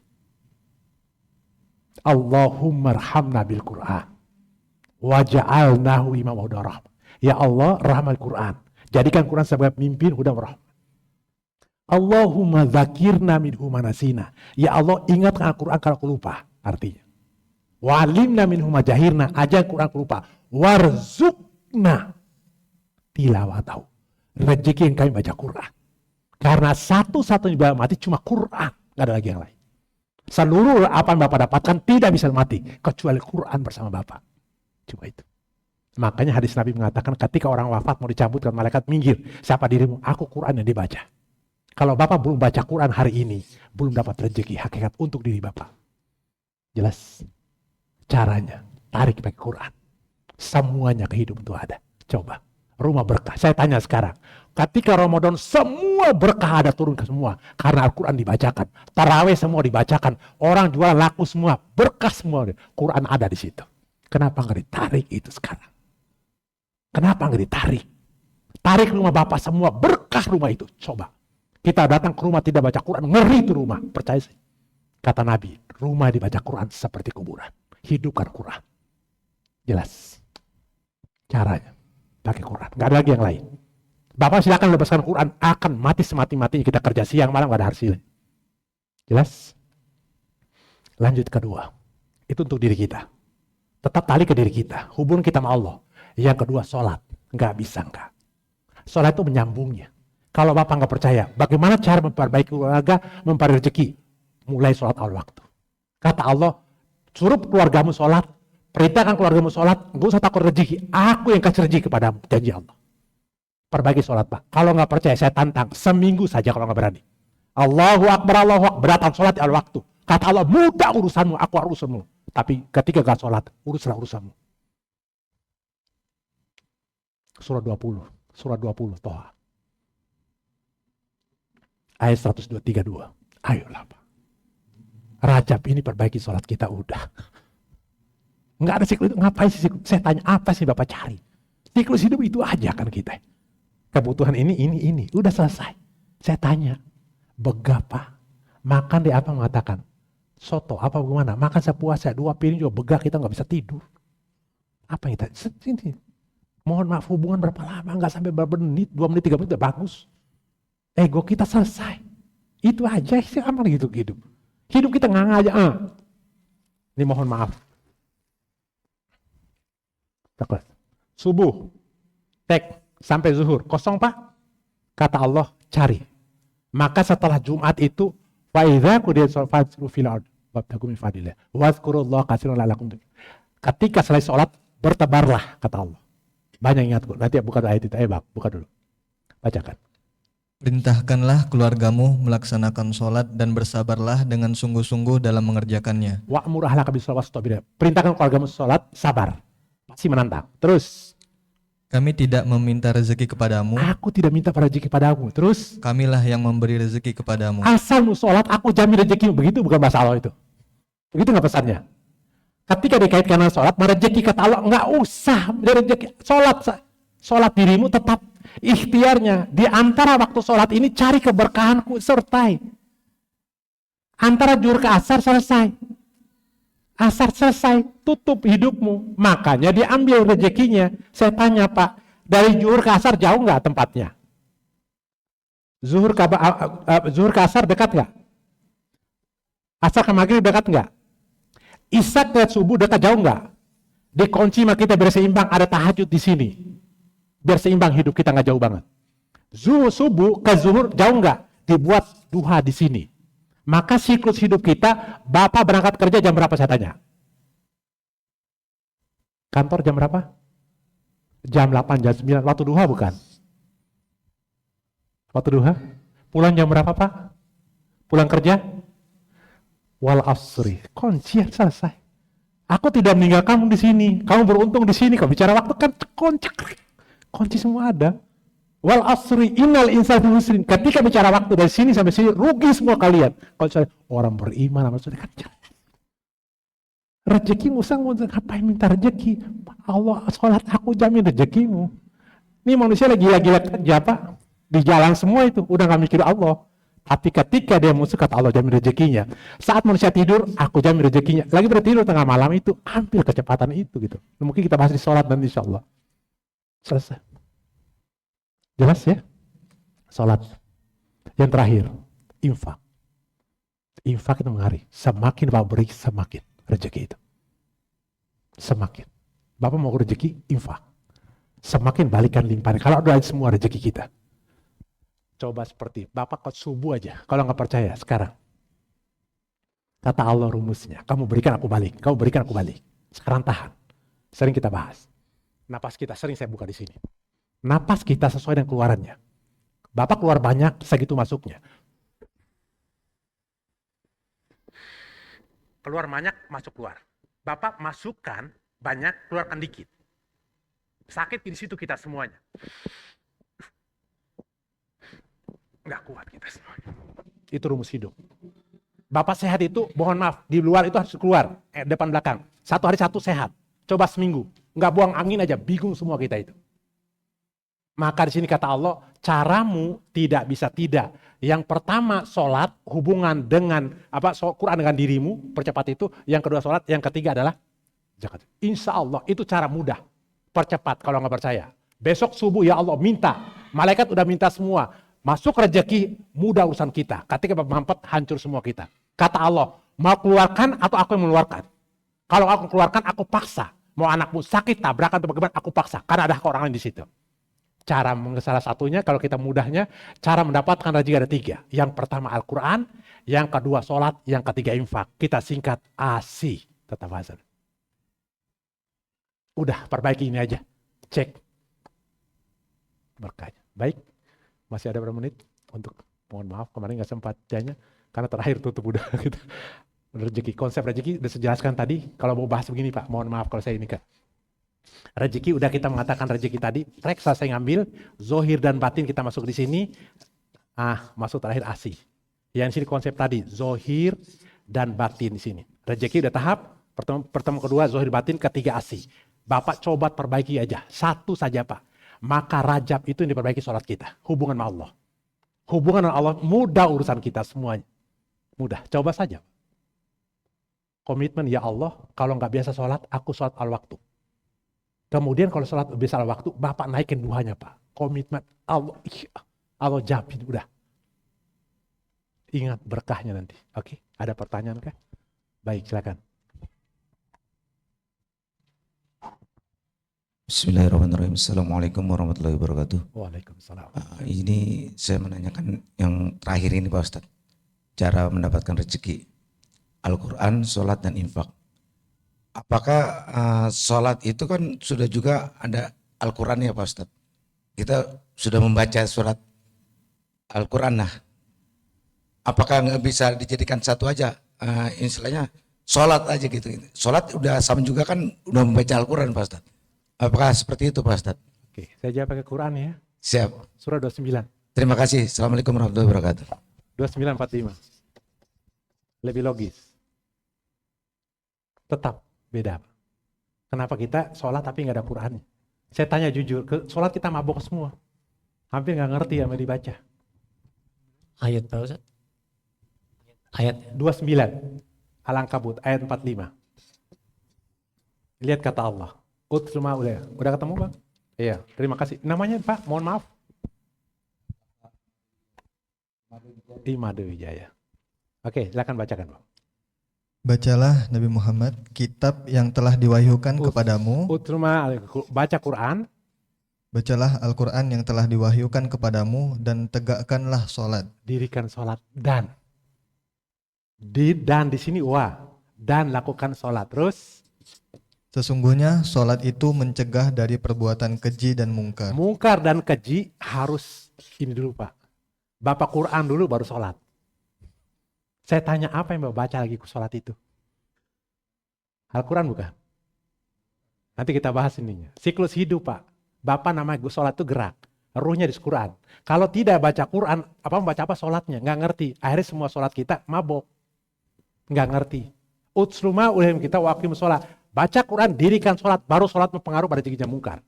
Allahumma arhamna bil Quran. Waja'alnahu imam wa rahmah. Ya Allah, rahmat Quran. Jadikan Quran sebagai pemimpin huda wa rahmah. Allahumma zakirna minhu manasina. Ya Allah, ingatkan Al-Quran kalau aku lupa. Artinya. Wa'alimna minhu majahirna. Ajar Quran aku lupa. Warzukna tilawatahu. Rezeki yang kami baca Quran. Karena satu-satunya ibadah mati cuma Quran. Gak ada lagi yang lain. Seluruh apa yang Bapak dapatkan tidak bisa mati. Kecuali Quran bersama Bapak. Cuma itu. Makanya hadis Nabi mengatakan ketika orang wafat mau dicabut, malaikat minggir. Siapa dirimu? Aku Quran yang dibaca. Kalau Bapak belum baca Quran hari ini, belum dapat rezeki hakikat untuk diri Bapak. Jelas? Caranya, tarik pakai Quran. Semuanya kehidupan itu ada. Coba. Rumah berkah. Saya tanya sekarang. Ketika Ramadan semua berkah ada turun ke semua. Karena Al-Quran dibacakan. Tarawih semua dibacakan. Orang jualan laku semua. Berkah semua. Quran ada di situ. Kenapa nggak ditarik itu sekarang? Kenapa nggak ditarik? Tarik rumah Bapak semua. Berkah rumah itu. Coba. Kita datang ke rumah tidak baca Quran. Ngeri itu rumah. Percaya sih. Kata Nabi. Rumah dibaca Quran seperti kuburan. Hidupkan Quran. Jelas. Caranya. Pakai Quran. Nggak ada lagi yang lain. Bapak silakan lepaskan Quran. Akan mati semati-matinya kita kerja siang malam nggak ada hasilnya. Jelas? Lanjut kedua. Itu untuk diri kita. Tetap tali ke diri kita. Hubungan kita sama Allah. Yang kedua sholat. Nggak bisa enggak. Sholat itu menyambungnya. Kalau Bapak nggak percaya, bagaimana cara memperbaiki keluarga, memperbaiki rezeki? Mulai sholat awal waktu. Kata Allah, suruh keluargamu sholat. Perintahkan keluargamu sholat, nggak usah takut rezeki. Aku yang kasih rezeki kepadamu, janji Allah. Perbaiki sholat Pak. Kalau nggak percaya, saya tantang. Seminggu saja kalau nggak berani. Allahu Akbar, datang sholat di awal waktu. Kata Allah, mudah urusanmu, aku urusanmu. Tapi ketika gak sholat, uruslah urusanmu. Surah 20, Toha. Ayat 132. Ayolah Pak. Rajab ini perbaiki sholat kita udah. Nggak ada siklus, ngapain sih siklus? Saya tanya, apa sih Bapak cari? Siklus hidup itu aja kan kita. Kebutuhan ini. Udah selesai. Saya tanya, begapa Makan di apa mengatakan? Soto, apa bagaimana? Makan sepuasnya, 2 piring juga begah, kita nggak bisa tidur. Apa yang kita? Ini. Mohon maaf, hubungan berapa lama? Nggak sampai berapa menit, 2 menit, 3 menit udah bagus. Ego kita selesai. Itu aja sih, aman gitu hidup. Hidup kita nggak aja. Ini mohon maaf. Subuh, tek, sampai zuhur. Kosong Pak? Kata Allah, cari. Maka setelah Jumat itu, فَإِذَا قُضِيَتِ الصَّلَاةُ فَانتَشِرُوا فِي الْأَرْضِ وَابْتَغُوا مِنْ فَضْلِ اللَّهِ وَاذْكُرُوا اللَّهَ كَثِيرًا لَعَلَّكُمْ تُفْلِحُونَ. Ketika selesai sholat, bertebarlah, kata Allah. Banyak ingat, nanti buka ayat itu. Buka dulu. Bacakan. Perintahkanlah keluargamu melaksanakan sholat dan bersabarlah dengan sungguh-sungguh dalam mengerjakannya. Wa'mur ahlaka bis-sholati wastabir. Perintahkan keluargamu sholat, sabar. Pasti menantang. Terus. Kami tidak meminta rezeki kepadamu. Aku tidak minta rezeki padamu. Terus. Kamilah yang memberi rezeki kepadamu. Asalmu sholat, aku jamin rezekimu. Begitu bukan bahasa Allah itu. Begitu nggak pesannya? Ketika dikaitkan dengan sholat, rezeki kata Allah, nggak usah rezeki. Sholat dirimu tetap ikhtiarnya. Di antara waktu sholat ini cari keberkahanku sertai. Antara zuhur ke asar selesai. Asar selesai, tutup hidupmu. Makanya diambil rezekinya. Saya tanya Pak, dari zuhur ke asar jauh nggak tempatnya? Zuhur ke asar dekat nggak? Asar ke maghrib dekat nggak? Isya ke subuh dekat jauh nggak? Dikunci mah kita biar seimbang, ada tahajud di sini. Biar seimbang hidup kita nggak jauh banget. Subuh ke zuhur jauh nggak? Dibuat duha di sini. Maka siklus hidup kita, Bapak berangkat kerja jam berapa saya tanya? Kantor jam berapa? Jam 8, jam 9, waktu duha bukan? Waktu duha? Pulang jam berapa Pak? Pulang kerja? Wal asri, kunci selesai. Aku tidak meninggal kamu di sini, kamu beruntung di sini. Kalau bicara waktu kan kunci semua ada. Wal asri innal insana husrin. Ketika bicara waktu dari sini sampai sini rugi semua kalian. Kalau saya orang beriman maksudnya kan rezeki musang ngapain minta rezeki? Allah sholat aku jamin rezekimu. Ini manusia lagi gila-gila kerja Pak. Di jalan semua itu udah nggak mikir Allah. Tapi ketika dia musuh kata Allah jamin rezekinya. Saat manusia tidur aku jamin rezekinya. Lagi bertidur tengah malam itu ambil kecepatan itu gitu. Mungkin kita bahas di sholat nanti insya Allah. Selesai. Jelas ya? Salat. Yang terakhir, infak. Infak itu mengari. Semakin Bapak beri, semakin rezeki itu. Semakin. Bapak mau rezeki, infak. Semakin balikan limpahan. Kalau ada semua rezeki kita. Coba seperti, Bapak kau subuh aja. Kalau nggak percaya, sekarang. Kata Allah rumusnya. Kamu berikan, aku balik. Kamu berikan, aku balik. Sekarang tahan. Sering kita bahas. Napas kita sering saya buka di sini. Napas kita sesuai dengan keluarannya. Bapak keluar banyak, segitu masuknya. Keluar banyak, masuk keluar. Bapak masukkan banyak, keluarkan dikit. Sakit di situ kita semuanya. Nggak kuat kita semuanya. Itu rumus hidup. Bapak sehat itu, mohon maaf, di luar itu harus keluar, depan belakang. Satu hari satu sehat. Coba seminggu. Nggak buang angin aja, bingung semua kita itu. Maka di sini kata Allah, caramu tidak bisa tidak. Yang pertama sholat, hubungan dengan Quran dengan dirimu, percepat itu. Yang kedua sholat, yang ketiga adalah zakat. Insya Allah itu cara mudah, percepat kalau nggak percaya. Besok subuh ya Allah minta, malaikat udah minta semua. Masuk rezeki, mudah urusan kita. Ketika mampet, hancur semua kita. Kata Allah, mau keluarkan atau aku yang mengeluarkan? Kalau aku keluarkan, aku paksa. Mau anakmu sakit, tabrakan atau bagaimana, aku paksa. Karena ada orang lain di situ. Cara salah satunya kalau kita mudahnya, cara mendapatkan rezeki ada 3. Yang pertama Al-Quran, yang kedua sholat, yang ketiga infak. Kita singkat ASI. Tetap azan. Udah perbaiki ini aja. Cek. Berkahnya. Baik. Masih ada berapa menit? Untuk mohon maaf kemarin gak sempat tanya. Karena terakhir tutup udah gitu. Rezeki, konsep rezeki udah saya jelaskan tadi. Kalau mau bahas begini Pak, mohon maaf kalau saya ini kan. Rezeki udah kita mengatakan rezeki tadi, reksa saya ngambil, zohir dan batin kita masuk di sini, masuk terakhir asih. Yang sini konsep tadi, zohir dan batin di sini. Rezeki udah tahap, pertama kedua zohir batin, ketiga asih. Bapak coba perbaiki aja, satu saja Pak. Maka Rajab itu yang diperbaiki sholat kita, hubungan sama Allah. Hubungan dengan Allah mudah urusan kita semuanya. Mudah, coba saja. Komitmen, ya Allah, kalau nggak biasa sholat, aku sholat al waktu. Kemudian kalau sholat biasa al waktu, Bapak naikin duhanya Pak. Komitmen, Allah, Allah jamin, udah. Ingat berkahnya nanti. Oke, ada pertanyaan kah? Baik, silakan. Bismillahirrahmanirrahim. Assalamualaikum warahmatullahi wabarakatuh. Waalaikumsalam. Ini saya menanyakan yang terakhir ini Pak Ustadz. Cara mendapatkan rezeki. Al-Quran, sholat, dan infak. Apakah sholat itu kan sudah juga ada Al-Quran ya Pak Ustadz? Kita sudah membaca surat Al-Quran, nah apakah nggak bisa dijadikan satu aja? Istilahnya sholat aja gitu. Sholat udah sama juga kan udah membaca Al-Quran Pak Ustadz. Apakah seperti itu Pak Ustadz? Oke, saya jawab pakai Quran ya. Siap. Surah 29. Terima kasih. Assalamualaikum warahmatullahi wabarakatuh. 2945. Lebih logis. Tetap beda. Kenapa kita sholat tapi nggak ada Qurannya? Saya tanya jujur, sholat kita mabok semua. Hampir nggak ngerti yang dibaca. Ayat Pak Ustaz? Ayat 29. Al-Ankabut ayat 45. Lihat kata Allah. Utluma udah ketemu Bang? Iya, terima kasih. Namanya Pak, mohon maaf. Imade Wijaya. Oke, silakan bacakan Bang. Bacalah Nabi Muhammad kitab yang telah diwahyukan kepadamu. Utluma, baca Quran. Bacalah Al-Quran yang telah diwahyukan kepadamu dan tegakkanlah sholat. Dirikan sholat dan di sini dan lakukan sholat. Terus Sesungguhnya sholat itu mencegah dari perbuatan keji dan mungkar. mungkar dan keji harus ini dulu Pak. Bapak Quran dulu baru sholat. Saya tanya apa yang Bapak baca lagi sholat itu? Al-Quran bukan? Nanti kita bahas ininya. Siklus hidup Pak. Bapak namanya sholat itu gerak. Ruhnya di Quran. Kalau tidak baca Quran, membaca apa sholatnya? Nggak ngerti. Akhirnya semua sholat kita mabok. Nggak ngerti. Utsluma ulihim kita wakim sholat. Baca Quran, dirikan sholat. Baru sholat mempengaruhi pada tiga mungkar.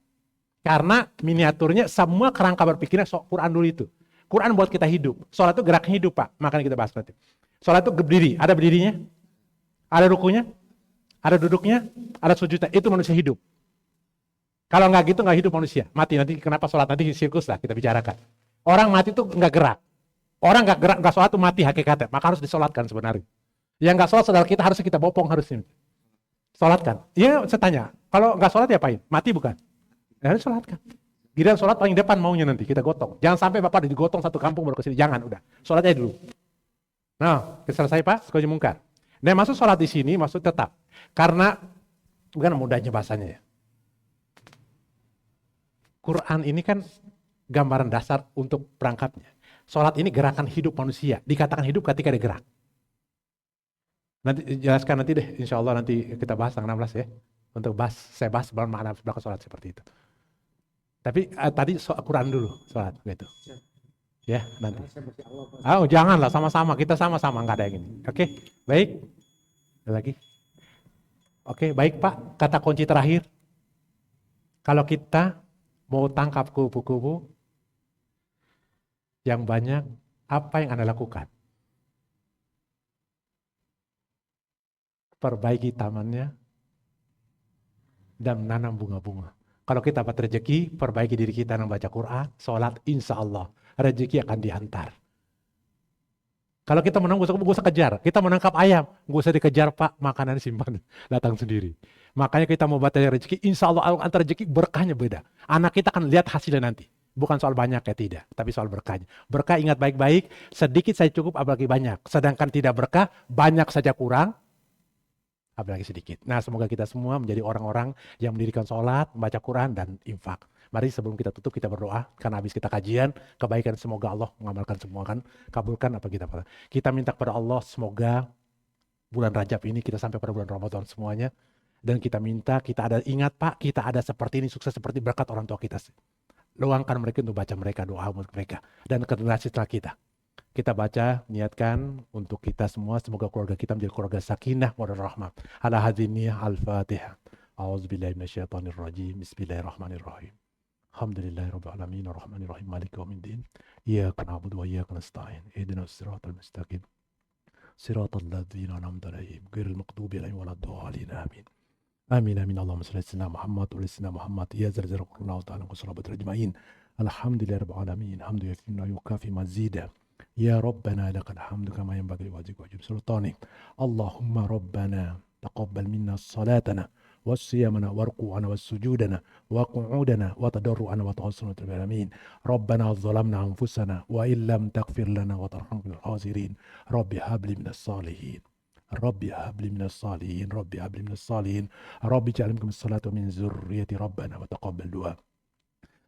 Karena miniaturnya semua kerangka berpikirnya Quran dulu itu. Quran buat kita hidup. Sholat itu geraknya hidup Pak. Makanya kita bahas nanti. Sholat itu berdiri. Ada berdirinya? Ada rukunya? Ada duduknya? Ada sujudnya? Itu manusia hidup. Kalau nggak gitu nggak hidup manusia. Mati nanti kenapa sholat? Nanti sirkus lah kita bicarakan. Orang mati itu nggak gerak. Orang nggak gerak, nggak sholat itu mati hakikatnya. Maka harus disolatkan sebenarnya. Yang nggak sholat saudara kita harusnya kita bopong harusnya. Sholatkan. Iya saya tanya. Kalau nggak sholat ya apain? Mati bukan? Ya harus sholatkan. Giliran sholat paling depan maunya nanti kita gotong. Jangan sampai Bapak digotong satu kampung baru ke sini. Jangan udah. Sholat aja dulu. Nah, selesai Pak, sekolah mungkar. Nah, maksud sholat di sini maksud tetap. Karena bukan mudahnya bahasanya ya. Quran ini kan gambaran dasar untuk perangkatnya. Sholat ini gerakan hidup manusia. Dikatakan hidup ketika dia gerak. Nanti jelaskan nanti deh, insya Allah nanti kita bahas tanggal 16 ya. Untuk saya bahas makna belakang sholat seperti itu. Tapi tadi Quran dulu sholat gitu. Ya nanti. Oh janganlah sama-sama, kita sama-sama nggak ada yang ini. Oke, baik. Ada lagi? Oke, baik Pak. Kata kunci terakhir. Kalau kita mau tangkap kubu-kubu yang banyak, apa yang Anda lakukan? Perbaiki tamannya dan menanam bunga-bunga. Kalau kita dapat rezeki, perbaiki diri kita dengan baca Quran, sholat, insya Allah rezeki akan dihantar. Kalau kita menang, gak usah kejar. Kita menangkap ayam, gak usah dikejar Pak, makanan simpan, datang sendiri. Makanya kita mau baca rezeki, insya Allah antar rezeki berkahnya beda. Anak kita akan lihat hasilnya nanti. Bukan soal banyak ya tidak, tapi soal berkahnya. Berkah ingat baik-baik, sedikit saja cukup apalagi banyak. Sedangkan tidak berkah, banyak saja kurang, apalagi sedikit. Nah semoga kita semua menjadi orang-orang yang mendirikan sholat, membaca Quran, dan infak. Mari sebelum kita tutup kita berdoa, karena habis kita kajian, kebaikan semoga Allah mengamalkan semua kan, kabulkan apa kita. Kita minta kepada Allah semoga bulan Rajab ini kita sampai pada bulan Ramadan semuanya. Dan kita minta, kita ada, ingat Pak, kita ada seperti ini, sukses seperti berkat orang tua kita. Luangkan mereka untuk baca mereka, doa untuk mereka. Dan generasi setelah kita. Kita baca, niatkan untuk kita semua, semoga keluarga kita menjadi keluarga sakinah, mawaddah rahmah. Ala hadziniyah al-Fatihah. A'udzubillahi minasyaitonirrajim. Bismillahirrahmanirrahim. Alhamdulillahirabbil alamin arrahmanirrahim maliki yaumiddin. Iyyaka na'budu wa iyyaka nasta'in. Ihdinas siratal mustaqim. صراط الذين أنعمت عليهم غير المغضوب عليهم ولا الضالين آمين. آمين آمين. اللهم صل على سيدنا محمد وعلى سيدنا محمد يا ذا الجلال والإكرام الله تعالى وصحبه أجمعين. الحمد لله رب العالمين حمد يكفينا يكافي مزيدا. يا ربنا لك الحمد كما ينبغي لوجهك وجه سلطانك. اللهم ربنا تقبل منا صلاتنا وصيامنا وركوعنا وسجودنا وقعودنا وتضرعنا وتوسلنا العالمين. ربنا ظلمنا أنفسنا وإن لم تغفر لنا وترحمنا من الخاسرين. رب هب لي من الصالحين. ربي هب لي من الصالحين. ربي هب لي من الصالحين. ربي اجعلني من الصلاة ومن ذرية ربنا وتقبل دعاء.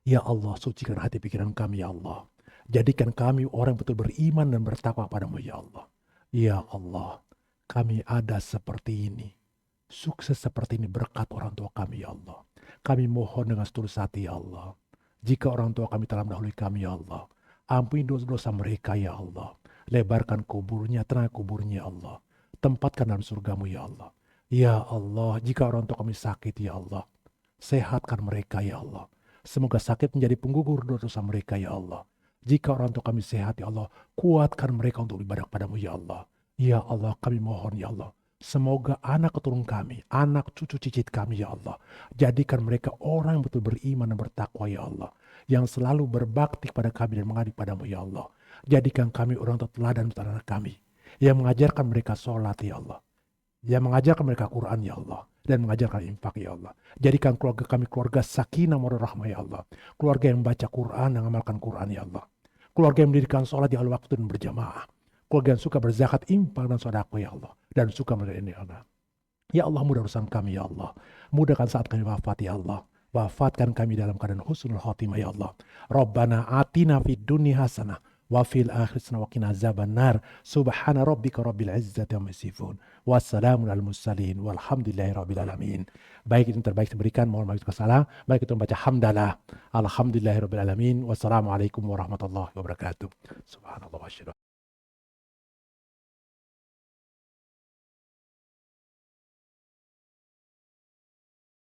Ya Allah, sucikan hati pikiran kami ya Allah. Jadikan kami orang betul beriman dan bertakwa padamu ya Allah. Ya Allah, kami ada seperti ini. Sukses seperti ini berkat orang tua kami ya Allah. Kami mohon dengan setulus hati ya Allah. Jika orang tua kami telah mendahului kami ya Allah, ampuni dosa-dosa mereka ya Allah. Lebarkan kuburnya, tenang kuburnya ya Allah. Tempatkan dalam surgamu ya Allah. Ya Allah, jika orang tua kami sakit ya Allah, sehatkan mereka ya Allah. Semoga sakit menjadi penggugur dosa mereka ya Allah. Jika orang tua kami sehat ya Allah, kuatkan mereka untuk ibadah padamu ya Allah. Ya Allah, kami mohon ya Allah. Semoga anak keturunan kami, anak cucu cicit kami ya Allah. Jadikan mereka orang yang betul beriman dan bertakwa ya Allah. Yang selalu berbakti pada kami dan mengabdi padamu ya Allah. Jadikan kami orang teladan untuk anak kami. Yang mengajarkan mereka sholat ya Allah. Yang mengajarkan mereka Quran ya Allah. Dan mengajarkan infak ya Allah. Jadikan keluarga kami keluarga sakinah mawaddah rahmah ya Allah. Keluarga yang baca Quran dan mengamalkan Quran ya Allah. Keluarga yang mendirikan sholat di awal waktu dan berjamaah. Keluarga yang suka berzakat, infak dan sedekah ya Allah. Dan suka melihat ini ya Allah. Ya Allah, mudah urusan kami ya Allah. Mudahkan saat kami wafat ya Allah. Wafatkan kami dalam keadaan husnul khotimah ya Allah. Rabbana atina fid dunya hasanah wa fil akhirati wa qina azabannar. Subhana rabbika rabbil izzati amma yasifun. Wassalamun alal mursalin walhamdulillahi rabbil alamin. Baik, itu terbaik diberikan, mohon maaf kesalahan. Baik, itu membaca hamdalah. Alhamdulillahi rabbil alamin. Wassalamualaikum warahmatullahi wabarakatuh.